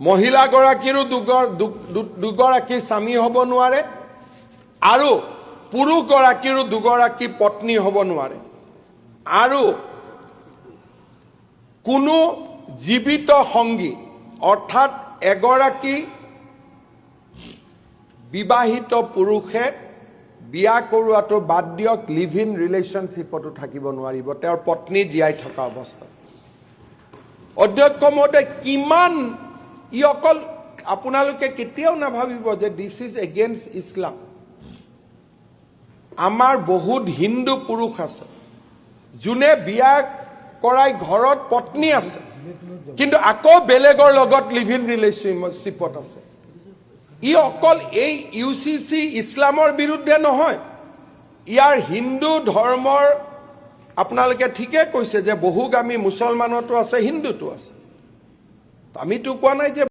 মহিলাগৰাকীৰো দুগৰাকী স্বামী হ'ব নোৱাৰে আৰু পুৰুষগৰাকীৰো দুগৰাকী পত্নী হ'ব নোৱাৰে আৰু কোনো জীৱিত সংগী অৰ্থাৎ এগৰাকী বিবাহিত পুৰুষে বিয়া কৰোৱাটো বাদ দিয়ক লিভ ইন ৰিলেশ্যনশ্বিপতো থাকিব নোৱাৰিব তেওঁৰ পত্নী জীয়াই থকা অৱস্থাত অধ্যক্ষ মহোদয় কিমান ই অকল আপোনালোকে কেতিয়াও নাভাবিব যে দিস ইজ এগেইনষ্ট ইছলাম আমাৰ বহুত হিন্দু পুৰুষ আছে যোনে বিয়া কৰাই ঘৰত পত্নী আছে কিন্তু আকৌ বেলেগৰ লগত লিভ ইন ৰিলেশ্যনশ্বিপত আছে ই অকল এই ইউচিচি ইছলামৰ বিৰুদ্ধে নহয় ইয়াৰ হিন্দু ধৰ্মৰ আপোনালোকে ঠিকে কৈছে যে বহুগামী মুছলমানতো আছে হিন্দুতো আছে আমিতো কোৱা নাই যে